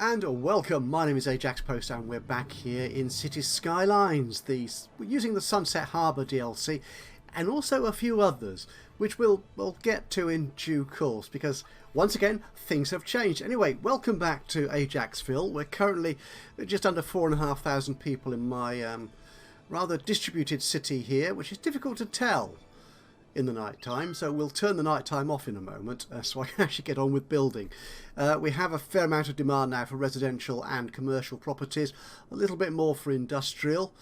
and welcome. My name is Ajaxpost and we're back here in City Skylines. We're using the Sunset Harbour DLC and also a few others, which we'll get to in due course because once again things have changed. Anyway, welcome back to Ajaxville. We're currently just under 4,500 people in my rather distributed city here, which is difficult to tell in the night time, so we'll turn the night time off in a moment so I can actually get on with building. We have a fair amount of demand now for residential and commercial properties, a little bit more for industrial,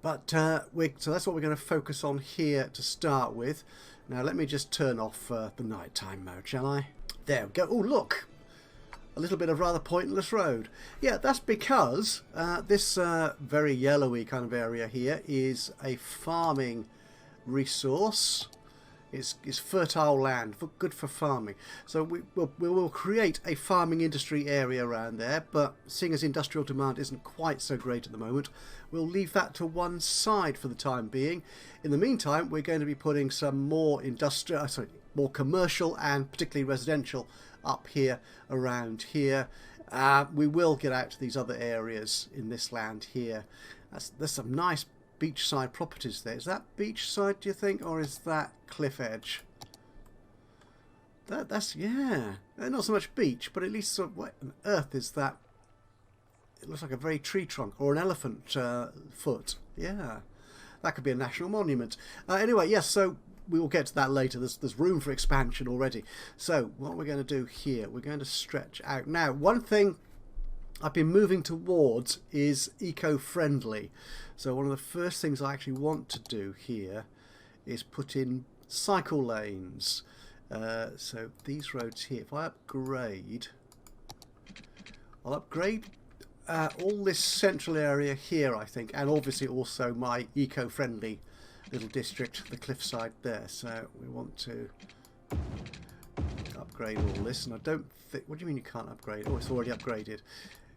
but so that's what we're going to focus on here to start with. Now let me just turn off the nighttime mode, shall I? There we go. Oh look, a little bit of rather pointless road. Yeah, that's because this very yellowy kind of area here is a farming resource. It's fertile land, good for farming. So we will create a farming industry area around there, but seeing as industrial demand isn't quite so great at the moment, we'll leave that to one side for the time being. In the meantime, we're going to be putting some more more commercial and particularly residential up here, around here. We will get out to these other areas in this land here. There's some nice beachside properties there. Is that beachside, do you think, or is that cliff edge? That's yeah, not so much beach, but at least sort of what on earth is that? It looks like a very tree trunk or an elephant foot. Yeah, that could be a national monument. Anyway, yes, so we will get to that later. There's room for expansion already. So what we're going to do here, we're going to stretch out. Now, one thing I've been moving towards is eco-friendly. So one of the first things I actually want to do here is put in cycle lanes. So these roads here, if I upgrade, I'll upgrade all this central area here, I think, and obviously also my eco-friendly little district, the cliffside there. So we want to upgrade all this, and I don't think... What do you mean you can't upgrade? Oh, it's already upgraded.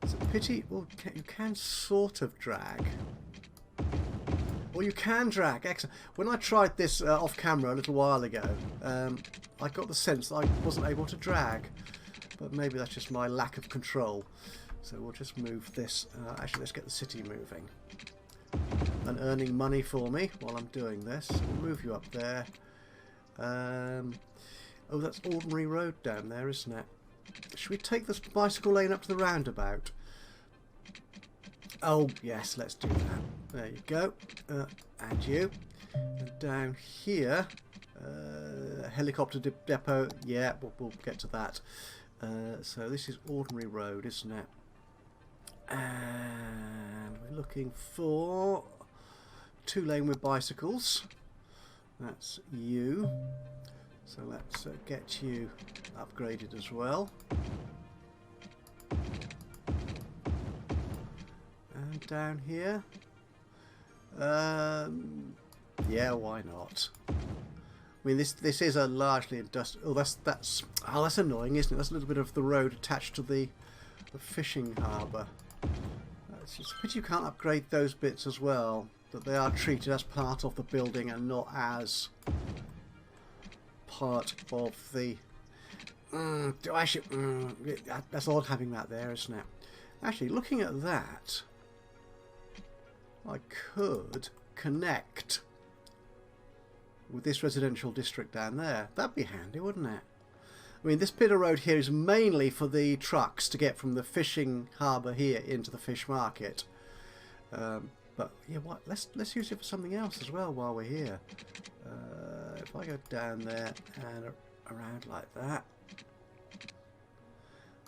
It's a pity. Well, you can sort of drag. Well, you can drag. Excellent. When I tried this off camera a little while ago, I got the sense that I wasn't able to drag. But maybe that's just my lack of control. So we'll just move this. Actually, let's get the city moving and earning money for me while I'm doing this. We'll move you up there. Oh, that's ordinary road down there, isn't it? Should we take this bicycle lane up to the roundabout? Oh, yes, let's do that. There you go. And you. And down here, helicopter depot. Yeah, we'll get to that. So this is ordinary road, isn't it? And we're looking for 2-lane with bicycles. That's you. So let's get you upgraded as well. And down here, yeah, why not? I mean, this is a largely industrial. Oh, that's annoying, isn't it? That's a little bit of the road attached to the fishing harbour. It's just a pity you can't upgrade those bits as well. That they are treated as part of the building and not as part of the... that's odd having that there, isn't it? Actually, looking at that, I could connect with this residential district down there. That'd be handy, wouldn't it? I mean, this bit of road here is mainly for the trucks to get from the fishing harbour here into the fish market. But yeah, what? Let's use it for something else as well while we're here. If I go down there and around like that.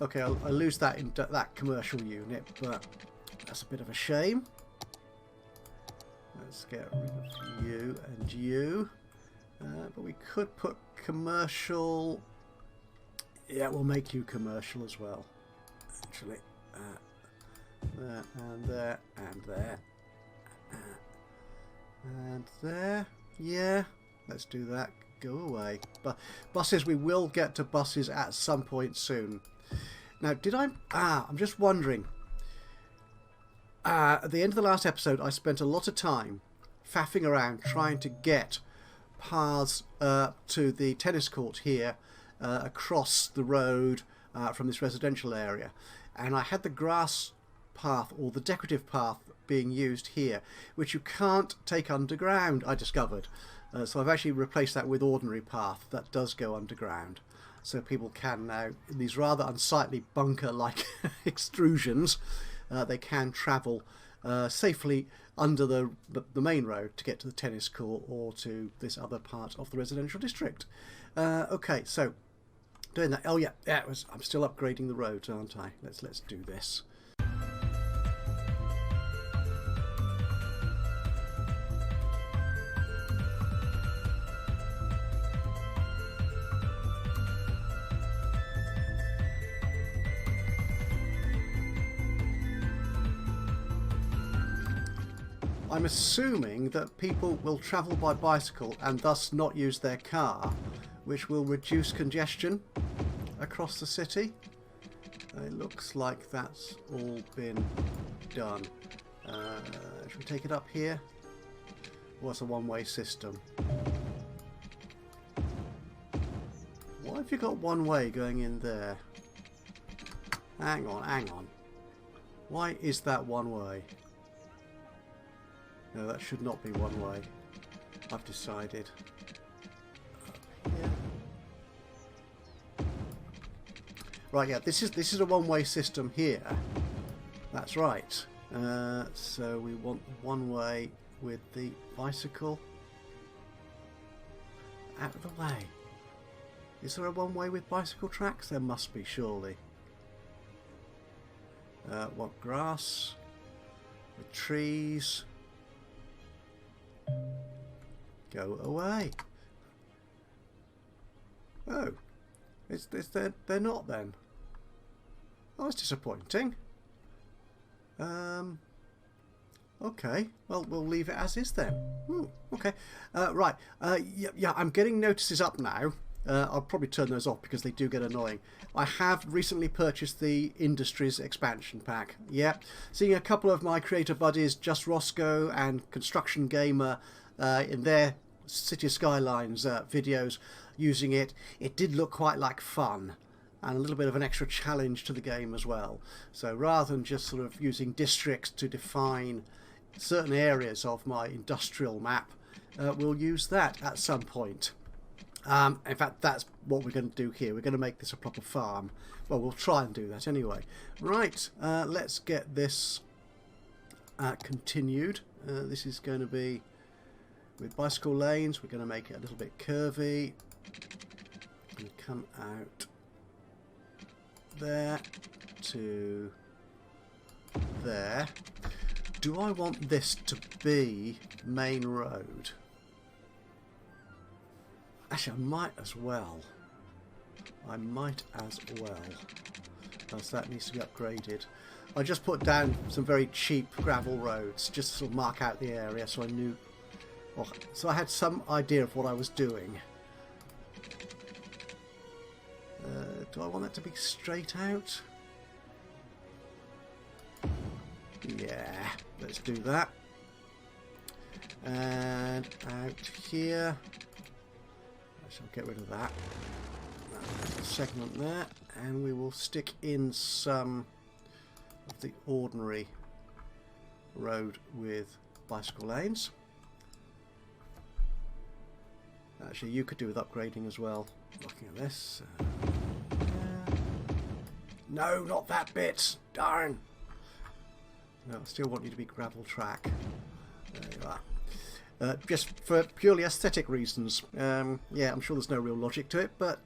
Okay, I'll lose that in that commercial unit, but that's a bit of a shame. Let's get rid of you and you. But we could put commercial. Yeah, we'll make you commercial as well. Actually, there and there and there. And there, yeah, let's do that. Go away. But buses, we will get to buses at some point soon. Now, I'm just wondering. At the end of the last episode, I spent a lot of time faffing around trying to get paths to the tennis court here across the road from this residential area. and I had the grass path or the decorative path being used here, which you can't take underground, I discovered. So I've actually replaced that with ordinary path that does go underground, so people can now, in these rather unsightly bunker-like extrusions, they can travel safely under the main road to get to the tennis court or to this other part of the residential district. Okay, so doing that. Oh yeah, I'm still upgrading the roads, aren't I? Let's do this. I'm assuming that people will travel by bicycle and thus not use their car, which will reduce congestion across the city. It looks like that's all been done. Should we take it up here? Well, it's a one-way system. Why have you got one way going in there? Hang on. Why is that one way? No, that should not be one way. I've decided. Yeah. Right, yeah, this is a one-way system here. That's right. So we want one way with the bicycle out of the way. Is there a one way with bicycle tracks? There must be, surely. Want grass with trees. Go away. Oh, they're not then. Oh, that's disappointing. Okay, well, we'll leave it as is then. Okay, right. Yeah, I'm getting notices up now. I'll probably turn those off because they do get annoying. I have recently purchased the Industries expansion pack. Yeah, seeing a couple of my creator buddies, Just Roscoe and Construction Gamer, in their City Skylines videos using it. It did look quite like fun and a little bit of an extra challenge to the game as well. So rather than just sort of using districts to define certain areas of my industrial map, we'll use that at some point. In fact, that's what we're going to do here. We're going to make this a proper farm. Well, we'll try and do that anyway. Right, let's get this continued. This is going to be with bicycle lanes. We're going to make it a little bit curvy and come out there to there. Do I want this to be main road? Actually, I might as well. Because that needs to be upgraded. I just put down some very cheap gravel roads just to sort of mark out the area so I knew. Well, so I had some idea of what I was doing. Do I want that to be straight out? Yeah, let's do that. And out here. I shall get rid of that. Segment there. And we will stick in some of the ordinary road with bicycle lanes. Actually, you could do with upgrading as well. Looking at this. No, not that bit. Darn. No, I still want you to be gravel track. There you are. Just for purely aesthetic reasons. Yeah, I'm sure there's no real logic to it, but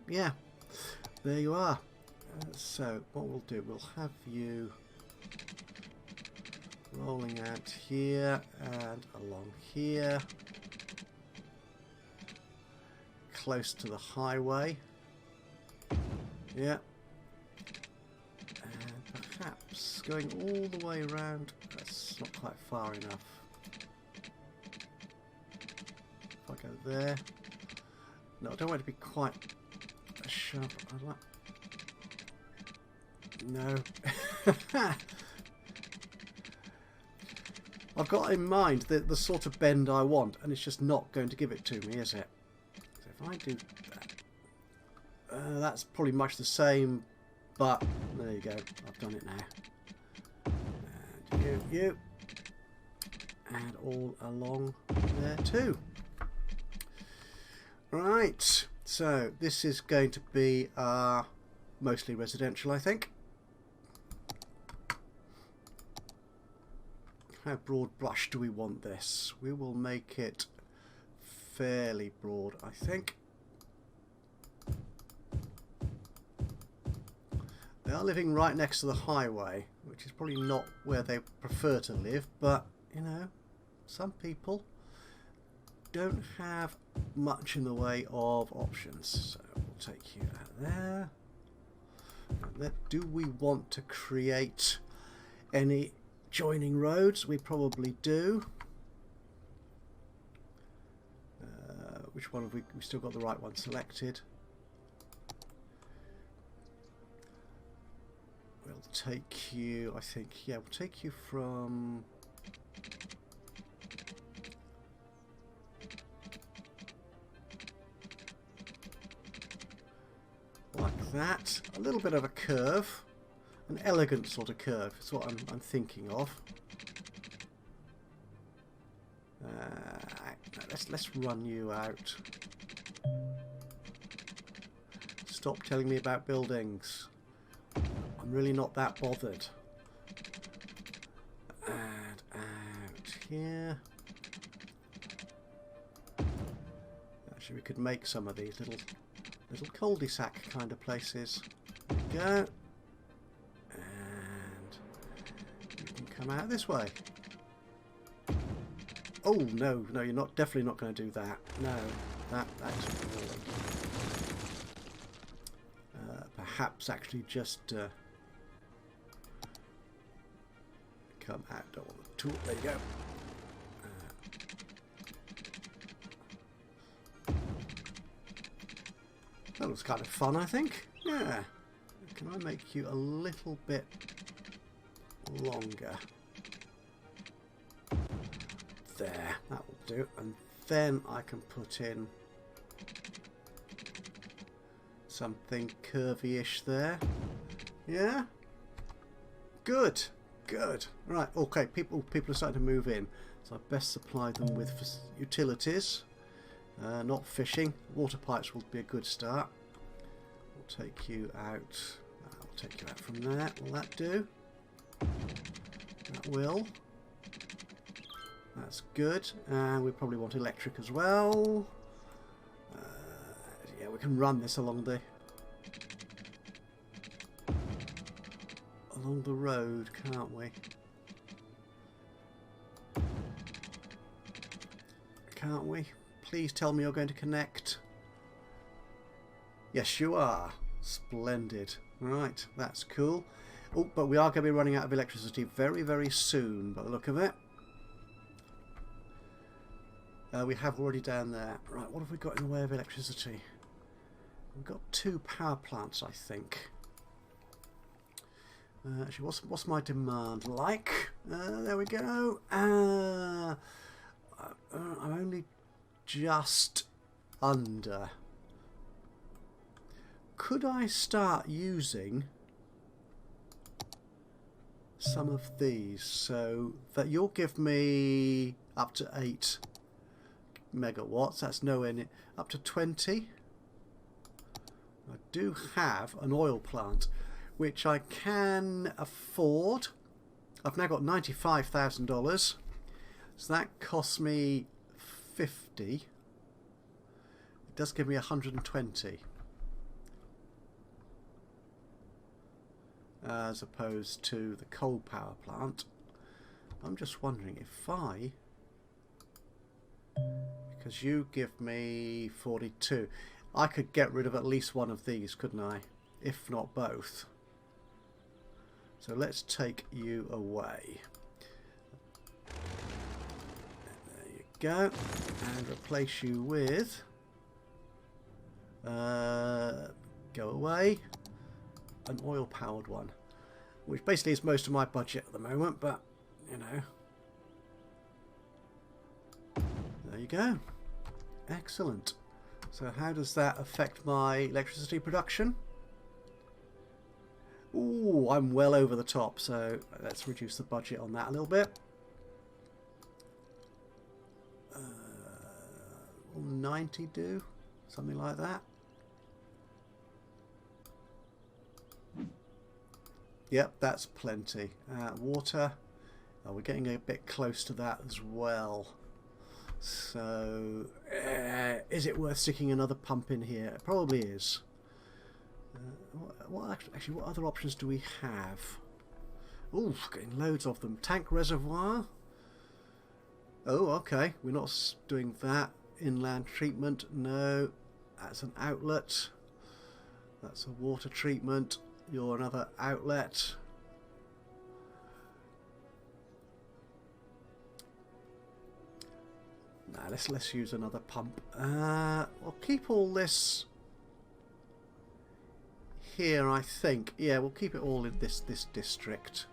yeah, there you are. So what we'll do, we'll have you rolling out here and along here, close to the highway. Yeah. And perhaps going all the way around. That's not quite far enough. If I go there. No, I don't want it to be quite as sharp. I like. No. I've got in mind the sort of bend I want, and it's just not going to give it to me, is it? So if I do that, that's probably much the same, but There you go. I've done it now. And you. And all along there too. Right. So this is going to be mostly residential, I think. How broad brush do we want this? We will make it fairly broad, I think. They are living right next to the highway, which is probably not where they prefer to live, but, you know, some people don't have much in the way of options. So we'll take you out there. And do we want to create any joining roads? We probably do. Which one have we still got the right one selected? We'll take you, I think, yeah, we'll take you from like that. A little bit of a curve. An elegant sort of curve is what I'm thinking of. Let's run you out. Stop telling me about buildings. I'm really not that bothered. And out here. Actually, we could make some of these little cul-de-sac kind of places. There we go. And you can come out this way. Oh no, no, you're not definitely not going to do that. No, that's wrong. Perhaps actually just come out on the tool. There you go. That was kind of fun, I think. Yeah. Can I make you a little bit longer? There, that will do. And then I can put in something curvy-ish there. Yeah? Good. Good. Right, okay, people are starting to move in. So I best supply them with utilities. Not fishing. Water pipes will be a good start. We'll take you out. I'll take you out from there. Will that do? That will. That's good. And we probably want electric as well. Yeah, we can run this along the road, can't we? Can't we? Please tell me you're going to connect. Yes, you are. Splendid. Right, that's cool. Oh, but we are going to be running out of electricity very, very soon, by the look of it. We have already down there. Right, what have we got in the way of electricity? We've got 2 power plants, I think. Actually, what's my demand like? There we go. I'm only just under. Could I start using some of these so that you'll give me up to 8 megawatts? That's nowhere near. Up to 20. I do have an oil plant which I can afford. I've now got $95,000, so that costs me 50. It does give me 120 as opposed to the coal power plant. I'm just wondering if because you give me 42, I could get rid of at least one of these, couldn't I? If not both. So let's take you away. There you go. And replace you with... go away. An oil-powered one. Which basically is most of my budget at the moment, but, you know. There you go. Excellent. So how does that affect my electricity production? Ooh, I'm well over the top, so let's reduce the budget on that a little bit. Will 90 do? Something like that. Yep, that's plenty. Water. Oh, we're getting a bit close to that as well. So, is it worth sticking another pump in here? It probably is. Actually, what other options do we have? Ooh, getting loads of them. Tank reservoir. Oh, okay. We're not doing that. Inland treatment. No. That's an outlet. That's a water treatment. You're another outlet. Nah, let's use another pump. We'll keep all this here, I think. Yeah, we'll keep it all in this district.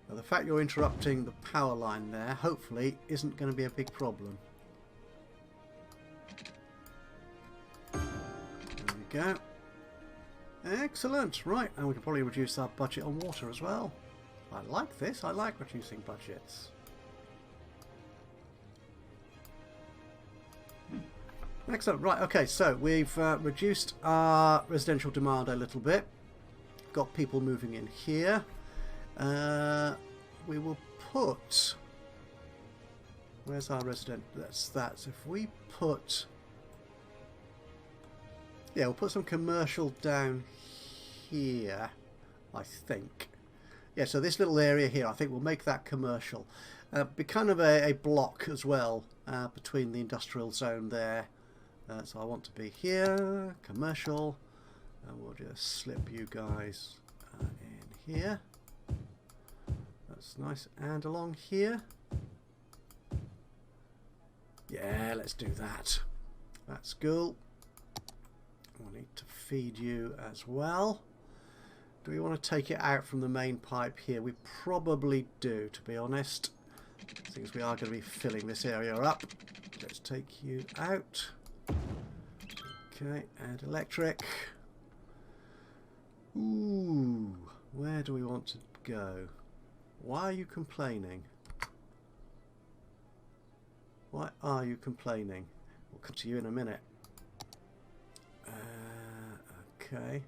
Now, the fact you're interrupting the power line there, hopefully, isn't going to be a big problem. There we go. Excellent. Right, and we can probably reduce our budget on water as well. I like this. I like reducing budgets. Excellent. Right, okay, so we've reduced our residential demand a little bit. Got people moving in here. We will put... Where's our resident? That's that. So if we put... Yeah, we'll put some commercial down here, I think. Yeah, so this little area here, I think we'll make that commercial. Be kind of a block as well between the industrial zone there. So I want to be here, commercial, and we'll just slip you guys in here. That's nice. And along here. Yeah, let's do that. That's cool. We'll need to feed you as well. Do we want to take it out from the main pipe here? We probably do, to be honest. Since we are going to be filling this area up. Let's take you out. Okay, and electric. Ooh, where do we want to go? Why are you complaining? Why are you complaining? We'll come to you in a minute. Okay.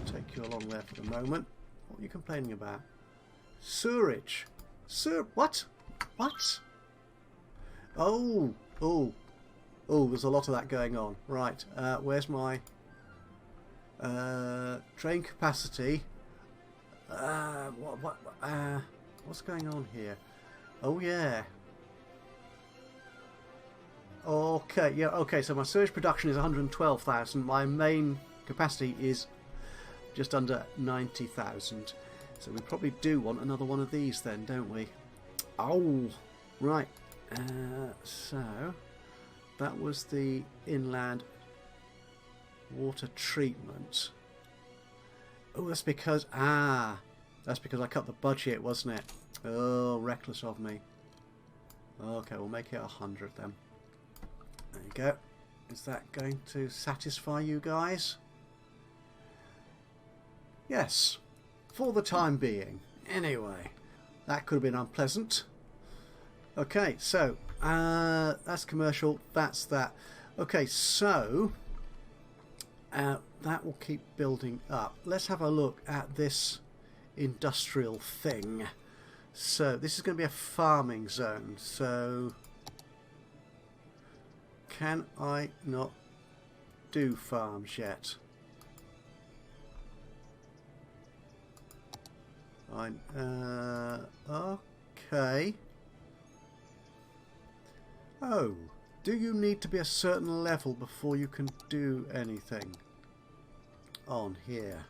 Take you along there for the moment. What are you complaining about? Sewerage. What? What? Oh, there's a lot of that going on. Right, where's my train capacity? What's going on here? Oh yeah. Okay, yeah, okay, so my sewage production is 112,000. My main capacity is just under 90,000. So we probably do want another one of these then, don't we? Oh, right. So that was the inland water treatment. Oh, that's because I cut the budget, wasn't it? Oh, reckless of me. Okay, we'll make it 100 then. There you go. Is that going to satisfy you guys? Yes, for the time being. Anyway, that could have been unpleasant. Okay, so that's commercial. That's that. Okay, so that will keep building up. Let's have a look at this industrial thing. So this is going to be a farming zone. So can I not do farms yet? Fine. Okay. Oh, do you need to be a certain level before you can do anything on here?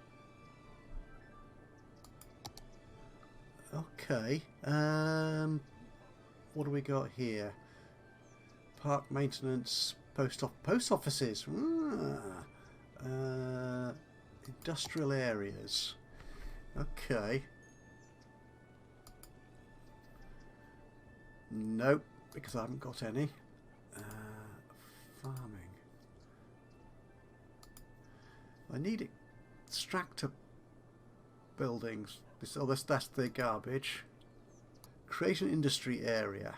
Okay. What do we got here? Park maintenance, post offices. Industrial areas. Okay. Nope, because I haven't got any. I need extractor buildings. That's the garbage. Create an industry area.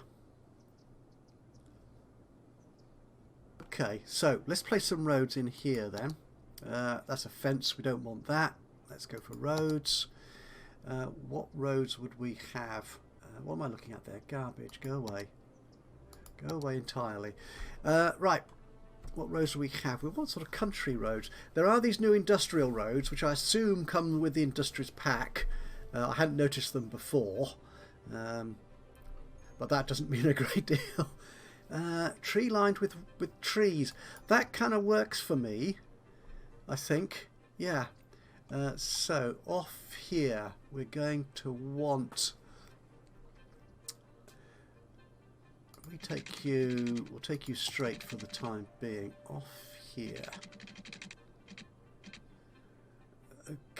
Okay, so let's place some roads in here then. That's a fence, we don't want that. Let's go for roads. What roads would we have? What am I looking at there? Garbage, go away. Go away entirely. Right, what roads do we have? We want sort of country roads. There are these new industrial roads, which I assume come with the Industries pack. I hadn't noticed them before, but that doesn't mean a great deal. Tree lined with trees. That kind of works for me, I think. Yeah. So off here we're going to want. We'll take you straight for the time being. Off here.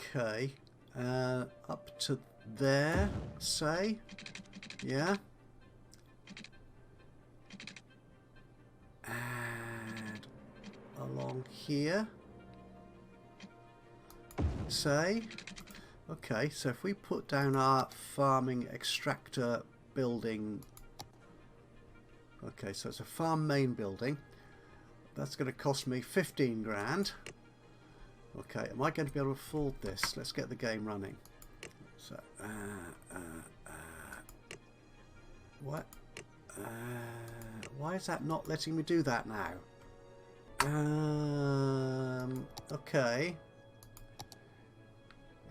Okay. Up to there, say. Yeah. And along here, say. Okay, so if we put down our farming extractor building. Okay, so it's a farm main building. That's going to cost me 15 grand. Okay, am I going to be able to afford this? Let's get the game running. So, what? Why is that not letting me do that now? Okay.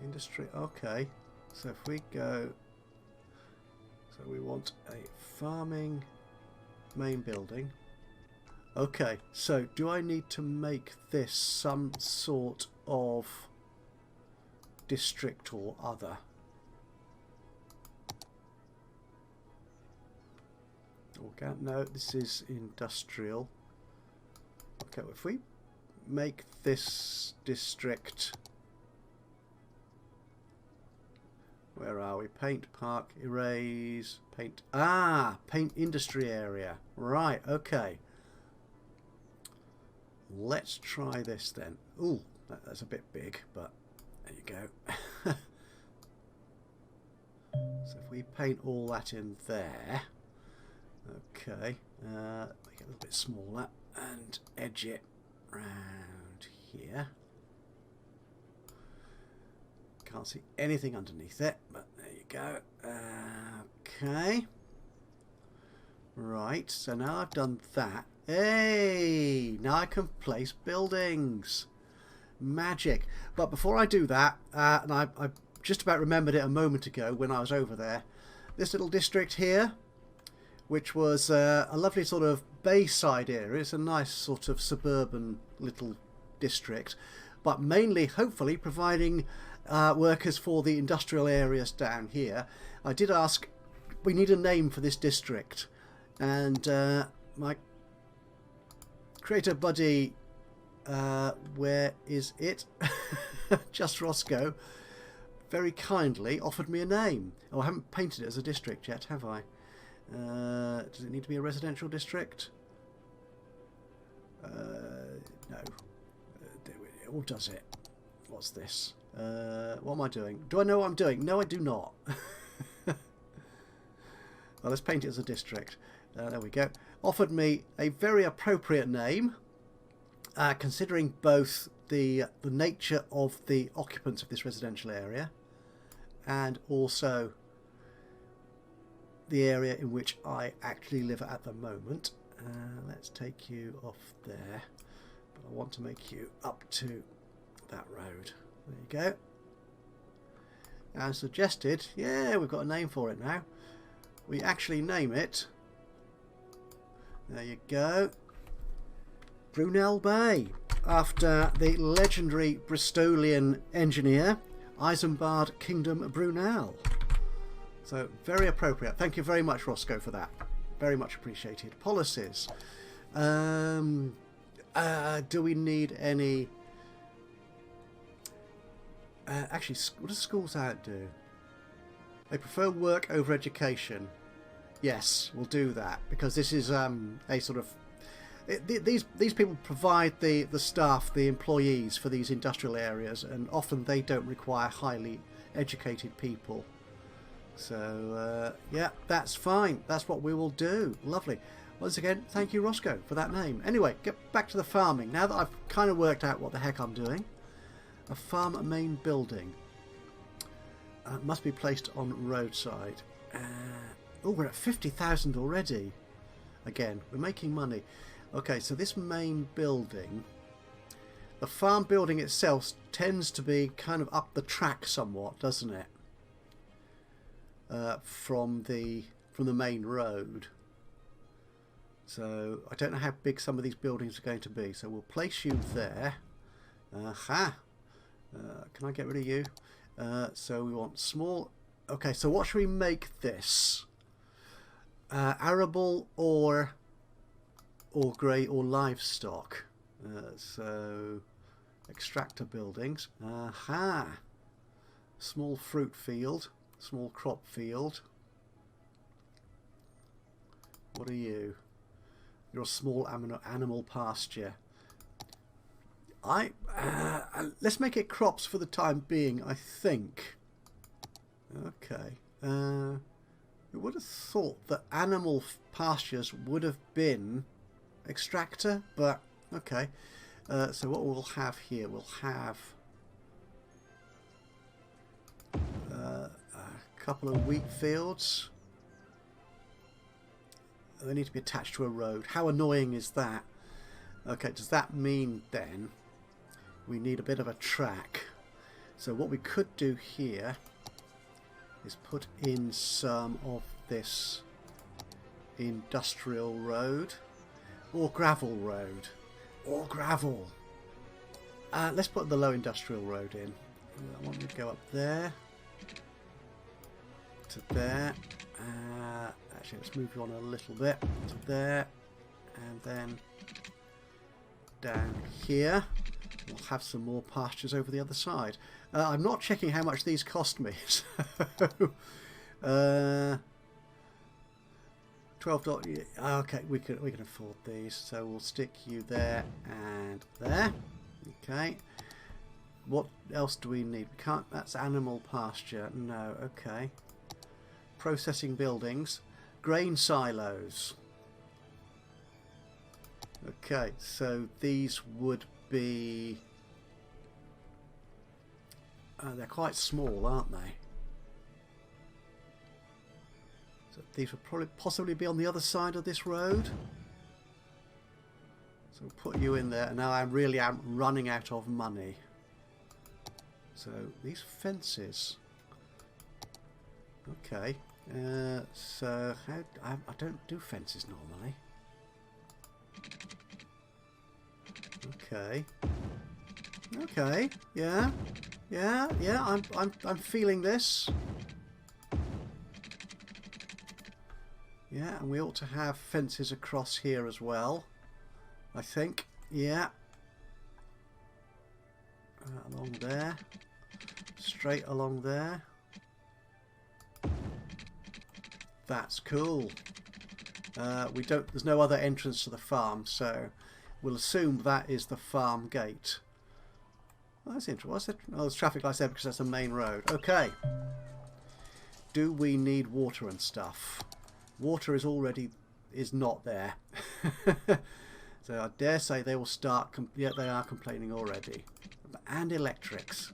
Industry, okay. So if we go... So we want a farming main building. Okay, so do I need to make this some sort of district or other? No, this is industrial. Okay, well, if we make this district, where are we? Paint, park, erase, paint. Paint industry area. Right, okay. Let's try this then. Ooh, that's a bit big, but there you go. So if we paint all that in there. Okay, make it a little bit smaller and edge it round here. Can't see anything underneath it, but there you go. Okay. Right, so now I've done that. Hey! Now I can place buildings. Magic. But before I do that, and I just about remembered it a moment ago when I was over there, this little district here, which was a lovely sort of bayside area. It's a nice sort of suburban little district, but mainly, hopefully, providing workers for the industrial areas down here. I did ask, we need a name for this district, and my creator buddy, where is it? Just Roscoe, very kindly offered me a name. Oh, I haven't painted it as a district yet, have I? Does it need to be a residential district? No. Or does it? What's this? What am I doing? Do I know what I'm doing? No, I do not. Well, let's paint it as a district. There we go. Offered me a very appropriate name, considering both the nature of the occupants of this residential area and also the area in which I actually live at the moment. Let's take you off there, but I want to make you up to that road. There you go. As suggested, yeah, we've got a name for it now. We actually name it, there you go, Brunel Bay, after the legendary Bristolian engineer Isambard Kingdom Brunel. So very appropriate. Thank you very much, Roscoe, for that. Very much appreciated. Policies. Do we need any... actually, what does Schools Out do? They prefer work over education. Yes, we'll do that, because this is a sort of These people provide the staff, the employees for these industrial areas, and often they don't require highly educated people. So yeah, that's fine. That's what we will do. Lovely. Once again, thank you, Roscoe, for that name. Anyway, get back to the farming. Now that I've kind of worked out what the heck I'm doing. A farm main building. Must be placed on roadside. Oh, we're at 50,000 already. Again, we're making money. Okay, so this main building, the farm building itself tends to be kind of up the track somewhat, doesn't it? From the main road. So I don't know how big some of these buildings are going to be. So we'll place you there. Aha! Can I get rid of you? So we want small. Okay, so what should we make this? Arable or grey or livestock. So extractor buildings. Aha! Small fruit field, small crop field. What are you? You're a small animal pasture. Let's make it crops for the time being, I think. Okay. I would have thought that animal pastures would have been extractor, but okay. So what we'll have here, we'll have a couple of wheat fields. They need to be attached to a road. How annoying is that? Okay, does that mean then we need a bit of a track? So what we could do here is put in some of this industrial road or gravel road or gravel. Let's put the low industrial road in. I want you to go up there to there. Actually, let's move you on a little bit to there, and then down here. We'll have some more pastures over the other side. I'm not checking how much these cost me. So, $12. Okay, we can afford these. So we'll stick you there and there. Okay. What else do we need? We can't. That's animal pasture. No. Okay. Processing buildings. Grain silos. Okay, so these would be... they're quite small, aren't they? So these would probably possibly be on the other side of this road. So we'll put you in there, and now I really am running out of money. So these fences... Okay. So I don't do fences normally. Okay. Okay. Yeah. Yeah. Yeah. I'm feeling this. Yeah, and we ought to have fences across here as well. I think. Yeah. Along there. Straight along there. That's cool. There's no other entrance to the farm, so we'll assume that is the farm gate. Oh, that's interesting. What's it? Oh, there's traffic lights there because that's a main road. Okay. Do we need water and stuff? Water is not there. So I dare say they will start. Yeah, they are complaining already. And electrics.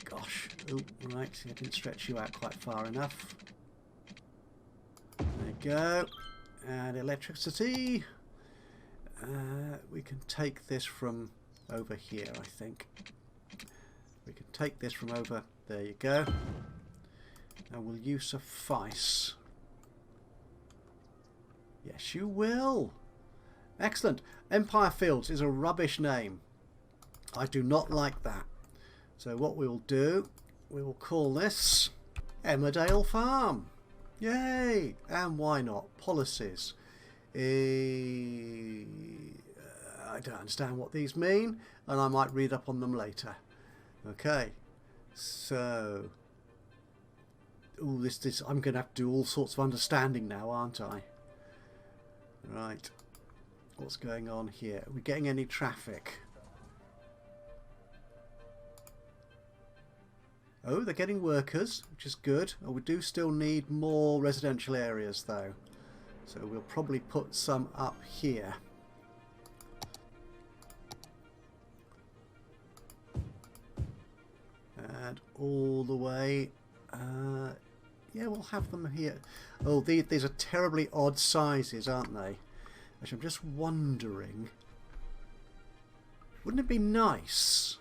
Gosh. Oh, right. I didn't stretch you out quite far enough. There you go. And electricity. We can take this from over here, I think. We can take this from over. There you go. Now, will you suffice? Yes, you will. Excellent. Empire Fields is a rubbish name. I do not like that. So what we will do, we will call this Emmerdale Farm. Yay! And why not? Policies. I don't understand what these mean, and I might read up on them later. Okay. So... Ooh, this I'm going to have to do all sorts of understanding now, aren't I? Right. What's going on here? Are we getting any traffic? Oh, they're getting workers, which is good. Oh, we do still need more residential areas though. So we'll probably put some up here. And all the way. Yeah, we'll have them here. Oh, these are terribly odd sizes, aren't they? Actually, I'm just wondering, wouldn't it be nice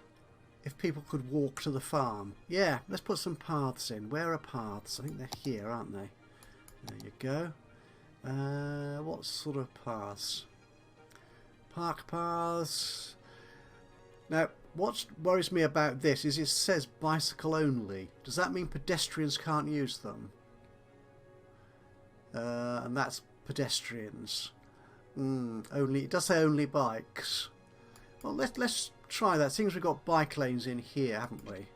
if people could walk to the farm? Yeah, let's put some paths in. Where are paths? I think they're here, aren't they? There you go. What sort of paths? Park paths. Now, what worries me about this is it says bicycle only. Does that mean pedestrians can't use them? And that's pedestrians. Only, it does say only bikes. Well, let's try that. Seems we've got bike lanes in here, haven't we?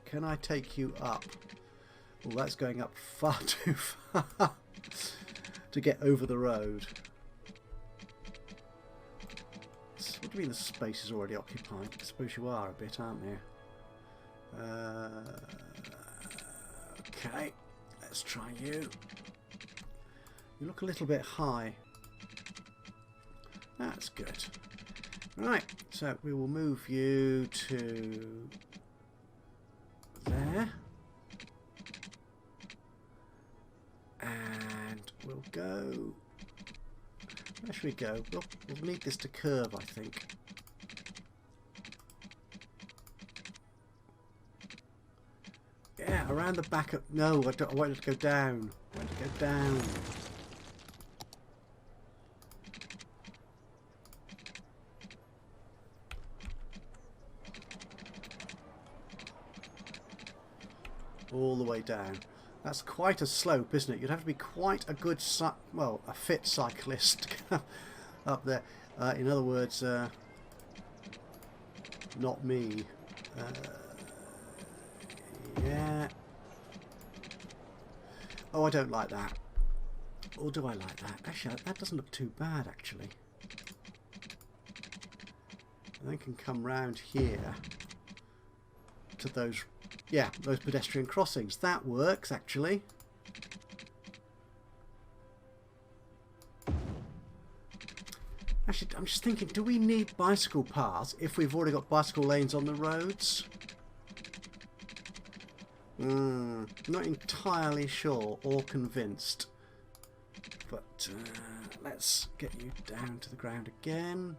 Can I take you up? Well, that's going up far too far to get over the road. What do you mean the space is already occupied? I suppose you are a bit, aren't you? Okay, let's try you. You look a little bit high. That's good. Right, so we will move you to there. And we'll go... Where should we go? We'll need this to curve, I think. Yeah, around the back of... No, I want it to go down. I want it to go down. All the way down. That's quite a slope, isn't it? You'd have to be quite a good, well, a fit cyclist up there. In other words, not me. Yeah. Oh, I don't like that. Or do I like that? Actually, that doesn't look too bad, actually. And then can come round here to those... Yeah, those pedestrian crossings. That works, actually. Actually, I'm just thinking, do we need bicycle paths if we've already got bicycle lanes on the roads? Not entirely sure or convinced. But let's get you down to the ground again.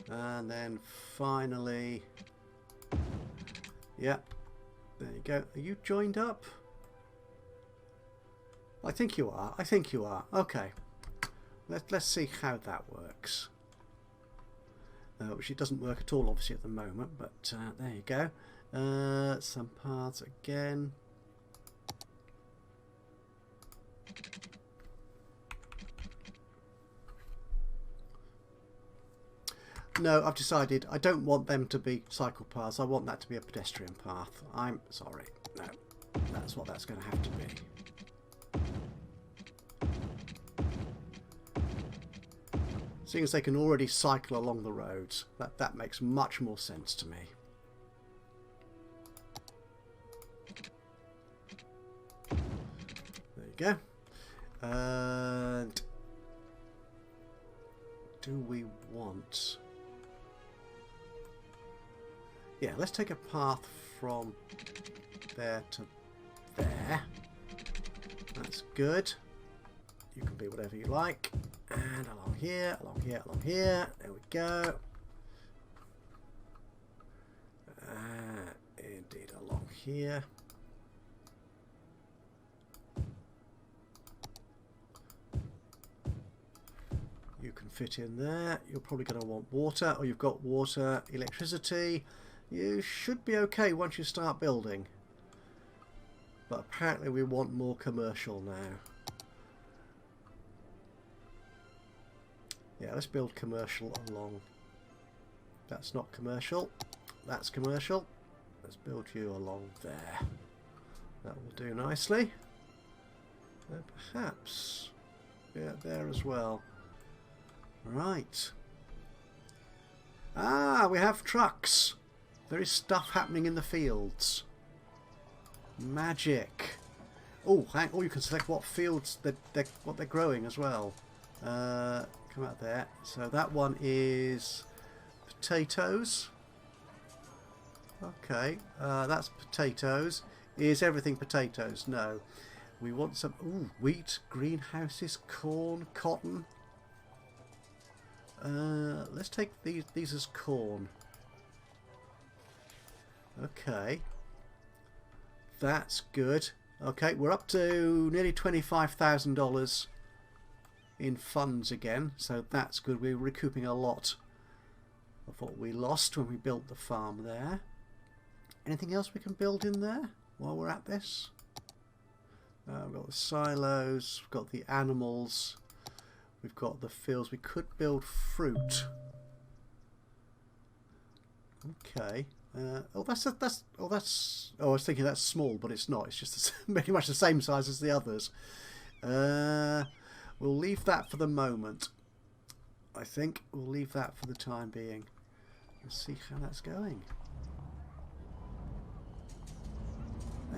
And then finally, yeah, there you go. Are you joined up? I think you are. I think you are. Okay. Let's see how that works. Which it doesn't work at all, obviously, at the moment. But there you go. Some paths again. No, I've decided I don't want them to be cycle paths. I want that to be a pedestrian path. I'm sorry. No, that's what that's going to have to be. Seeing as they can already cycle along the roads, that makes much more sense to me. There you go. And do we want... Yeah, let's take a path from there to there. That's good. You can be whatever you like. And along here, along here, along here. There we go. Indeed, along here. You can fit in there. You're probably going to want water, or you've got water, electricity. You should be okay once you start building. But apparently we want more commercial now. Yeah, let's build commercial along. That's not commercial. That's commercial. Let's build you along there. That will do nicely. Perhaps. Yeah, there as well. Right. Ah, we have trucks. There is stuff happening in the fields. Magic. Oh, oh, you can select what fields what they're growing as well. Come out there. So that one is potatoes. Okay, that's potatoes. Is everything potatoes? No. We want some wheat, greenhouses, corn, cotton. Let's take these as corn. Okay. That's good. Okay, we're up to nearly $25,000 in funds again, so that's good. We're recouping a lot of what we lost when we built the farm there. Anything else we can build in there while we're at this? We've got the silos, we've got the animals, we've got the fields. We could build fruit. Okay. I was thinking that's small, but it's not. It's just pretty much the same size as the others. We'll leave that for the moment. I think we'll leave that for the time being. Let's see how that's going.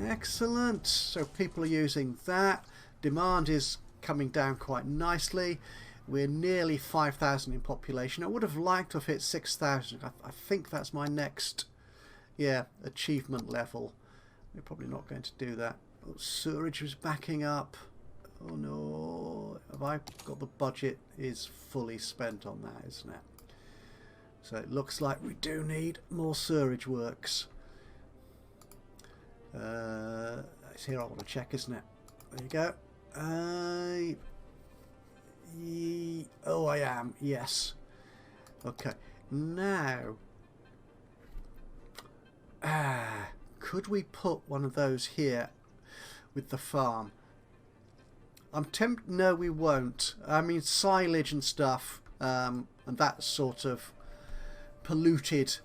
Excellent. So people are using that. Demand is coming down quite nicely. We're nearly 5,000 in population. I would have liked to have hit 6,000. I think that's my next, achievement level. We're probably not going to do that. Oh, sewerage was backing up. Oh no. Have I got the budget is fully spent on that, isn't it? So it looks like we do need more sewerage works. It's here I want to check, isn't it? There you go. Oh, I am. Yes. Okay. Now, could we put one of those here with the farm? I'm tempted. No, we won't. I mean, silage and stuff, and that sort of polluted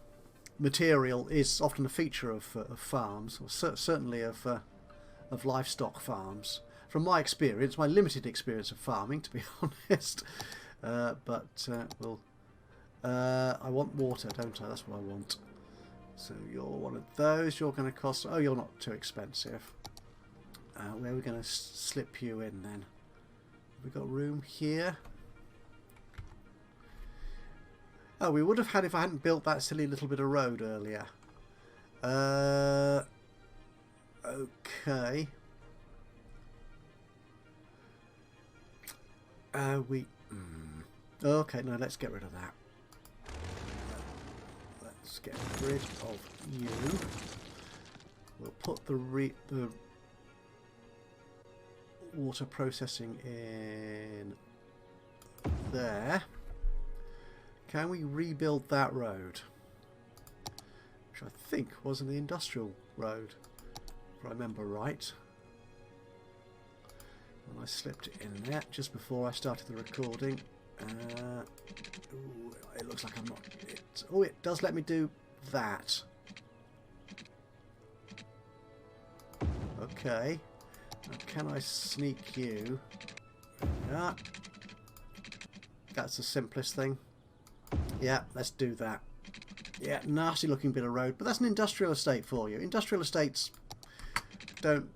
material is often a feature of farms, or certainly of livestock farms. From my experience, my limited experience of farming, to be honest. I want water, don't I? That's what I want. So you're one of those. You're going to cost... Oh, you're not too expensive. Where are we going to slip you in then? Have we got room here? Oh, we would have had if I hadn't built that silly little bit of road earlier. Okay. Okay, no, let's get rid of that. Let's get rid of you. We'll put the water processing in there. Can we rebuild that road? Which I think was in the industrial road, if I remember right. And I slipped it in there just before I started the recording. Ooh, it looks like I'm not... Oh, it does let me do that. Okay. Now can I sneak you? Yeah. That's the simplest thing. Yeah, let's do that. Yeah, nasty looking bit of road, but that's an industrial estate for you. Industrial estates don't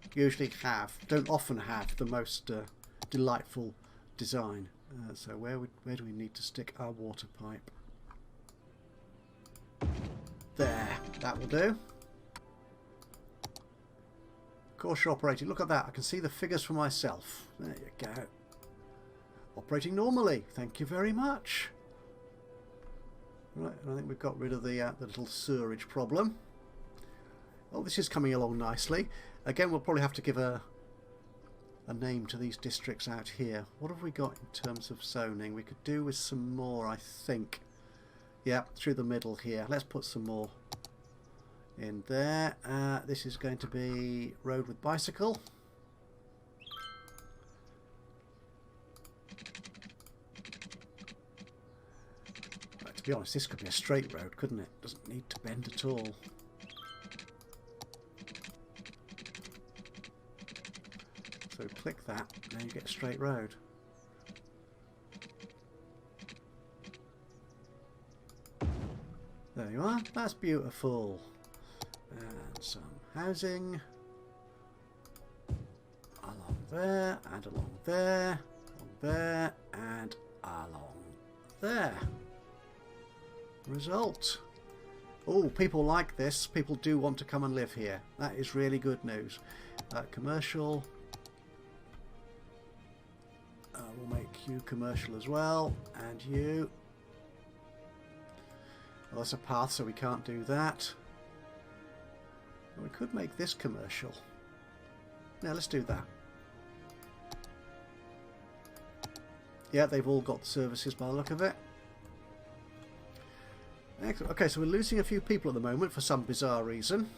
often have the most delightful design. So where do we need to stick our water pipe? There, that will do. Of course you're operating. Look at that. I can see the figures for myself. There you go. Operating normally. Thank you very much. Right, I think we've got rid of the little sewerage problem. Oh, this is coming along nicely. Again, we'll probably have to give a name to these districts out here. What have we got in terms of zoning? We could do with some more, I think. Yeah, through the middle here. Let's put some more in there. This is going to be road with bicycle. Right, to be honest, this could be a straight road, couldn't it? Doesn't need to bend at all. So click that, and then you get a straight road. There you are. That's beautiful. And some housing. Along there, and along there, along there, and along there. Result. Oh, people like this. People do want to come and live here. That is really good news. Commercial. We'll make you commercial as well. And you. Well, that's a path, so we can't do that. Well, we could make this commercial. Yeah, let's do that. Yeah, they've all got the services by the look of it. Excellent. Okay, so we're losing a few people at the moment for some bizarre reason.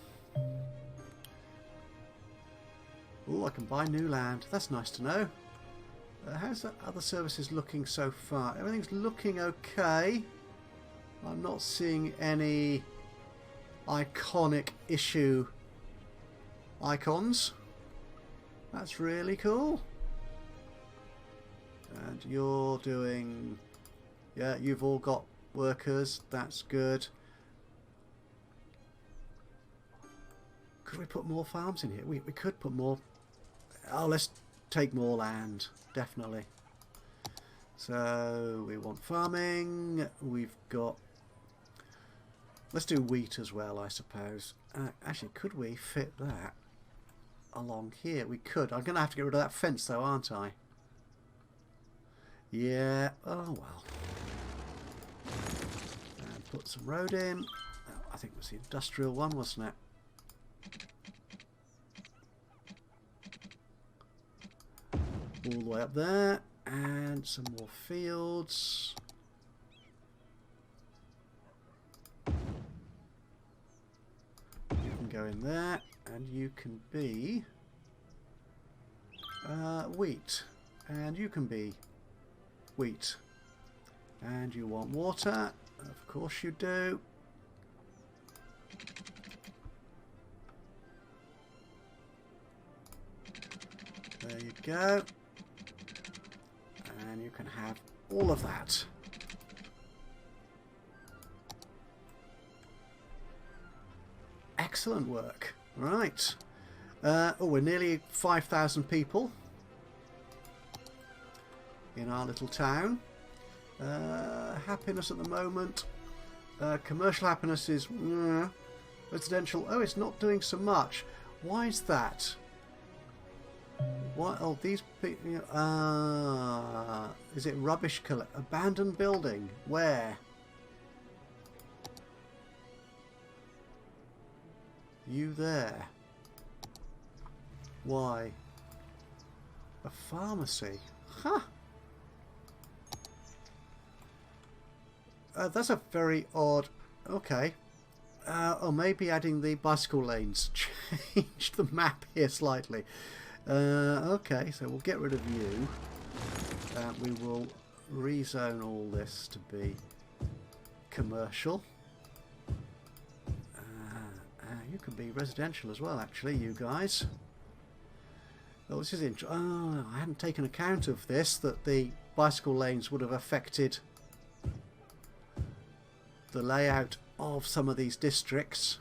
Oh, I can buy new land. That's nice to know. How's the other services looking so far? Everything's looking okay. I'm not seeing any iconic issue icons. That's really cool. And you're doing... Yeah, you've all got workers. That's good. Could we put more farms in here? We could put more... Oh, let's take more land. Definitely. So, we want farming. We've got... Let's do wheat as well, I suppose. Actually, could we fit that along here? We could. I'm going to have to get rid of that fence, though, aren't I? Yeah. Oh, well. And put some road in. Oh, I think it was the industrial one, wasn't it? All the way up there. And some more fields. You can go in there. And you can be... wheat. And you can be... wheat. And you want water. Of course you do. There you go. And you can have all of that. Excellent work. Right. Oh, we're nearly 5,000 people in our little town. Happiness at the moment. Commercial happiness is residential. Oh, it's not doing so much. Why is that? What? Oh, these people. Is it rubbish collect? Abandoned building. Where? You there? Why? A pharmacy. Huh. That's a very odd... Okay. Or maybe adding the bicycle lanes changed the map here slightly. Okay, so we'll get rid of you. We will rezone all this to be commercial. You can be residential as well, actually, you guys. Oh, this is interesting. Oh, I hadn't taken account of this, that the bicycle lanes would have affected the layout of some of these districts.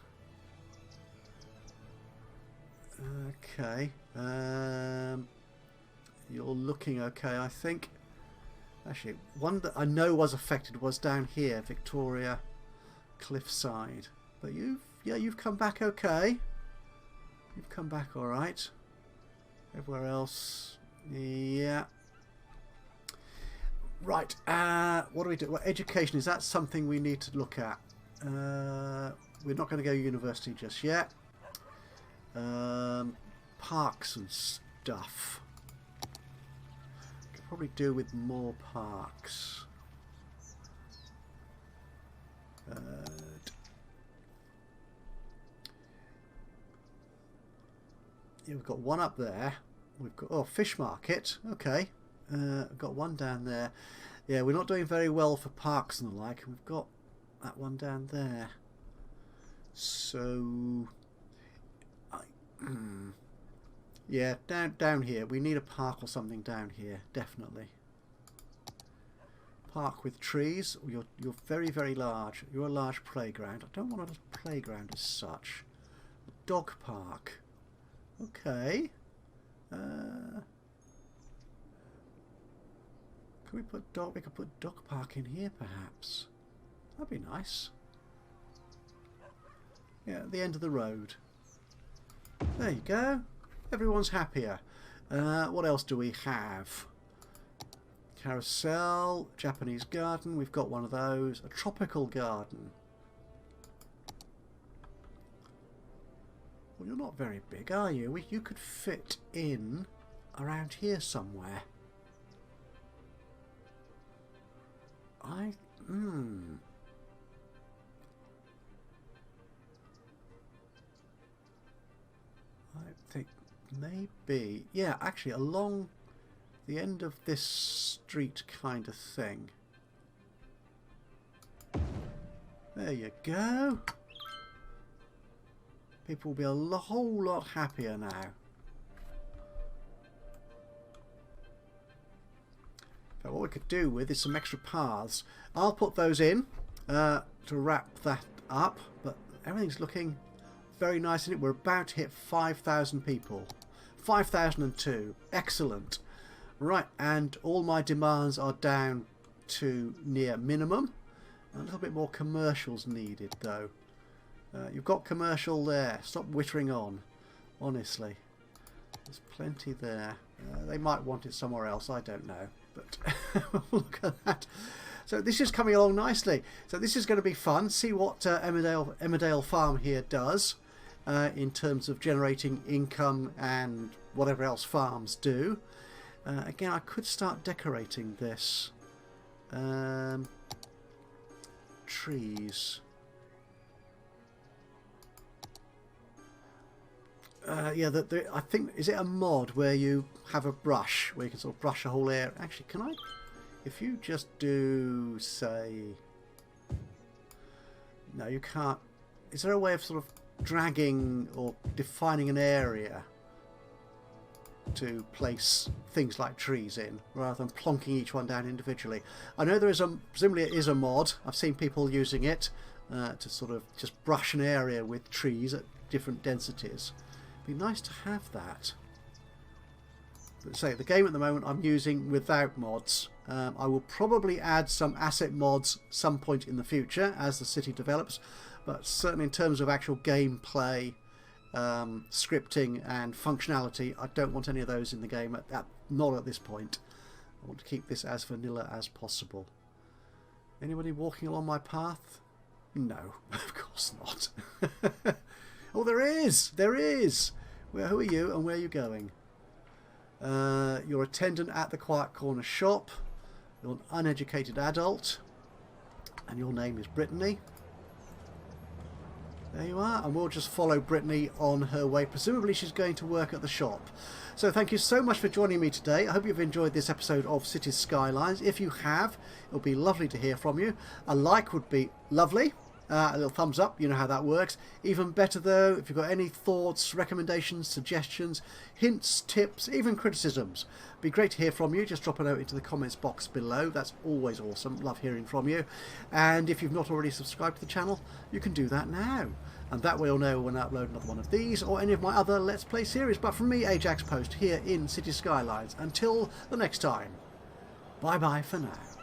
Okay. You're looking okay, I think. Actually, one that I know was affected was down here, Victoria Cliffside. But you've come back okay. You've come back all right. Everywhere else, yeah. Right. What do we do? Well, education, is that something we need to look at? We're not going to go to university just yet. Parks and stuff. Could probably do with more parks. Yeah, we've got one up there. We've got fish market. Okay, we've got one down there. Yeah, we're not doing very well for parks and the like. We've got that one down there. So Yeah, down here. We need a park or something down here, definitely. Park with trees. You're very, very large. You're a large playground. I don't want a playground as such. A dog park. Okay. Can we put dog? We could put dog park in here, perhaps. That'd be nice. Yeah, at the end of the road. There you go. Everyone's happier. What else do we have? Carousel, Japanese garden. We've got one of those. A tropical garden. Well, you're not very big, are you? You could fit in around here somewhere. I think maybe, yeah, actually along the end of this street kind of thing. There you go. People will be a whole lot happier now. But what we could do with is some extra paths. I'll put those in to wrap that up, but everything's looking very nice in it. We're about to hit 5,000 people. 5,002. Excellent. Right, and all my demands are down to near minimum. A little bit more commercials needed, though. You've got commercial there. Stop wittering on. Honestly. There's plenty there. They might want it somewhere else. I don't know. But look at that. So this is coming along nicely. So this is going to be fun. See what Emmerdale Farm here does in terms of generating income and whatever else farms do. Again, I could start decorating this. Trees. Yeah, I think, is it a mod where you have a brush where you can sort of brush a whole area? Actually, can I? If you just do, say, no, you can't. Is there a way of sort of dragging or defining an area to place things like trees in rather than plonking each one down individually? I know there is presumably it is a mod. I've seen people using it to sort of just brush an area with trees at different densities. It'd be nice to have that. But say the game at the moment I'm using without mods. I will probably add some asset mods some point in the future as the city develops, but certainly in terms of actual gameplay, scripting and functionality, I don't want any of those in the game, not at this point. I want to keep this as vanilla as possible. Anybody walking along my path? No, of course not. Oh, there is! There is! Who are you and where are you going? You're attendant at the Quiet Corner shop. You're an uneducated adult. And your name is Brittany. There you are. And we'll just follow Brittany on her way. Presumably she's going to work at the shop. So thank you so much for joining me today. I hope you've enjoyed this episode of Cities Skylines. If you have, it'll be lovely to hear from you. A like would be lovely. A little thumbs up, you know how that works. Even better though, if you've got any thoughts, recommendations, suggestions, hints, tips, even criticisms, it'd be great to hear from you. Just drop a note into the comments box below. That's always awesome. Love hearing from you. And if you've not already subscribed to the channel, you can do that now. And that way you'll know when I upload another one of these or any of my other Let's Play series. But from me, Ajaxpost, here in Cities Skylines. Until the next time, bye-bye for now.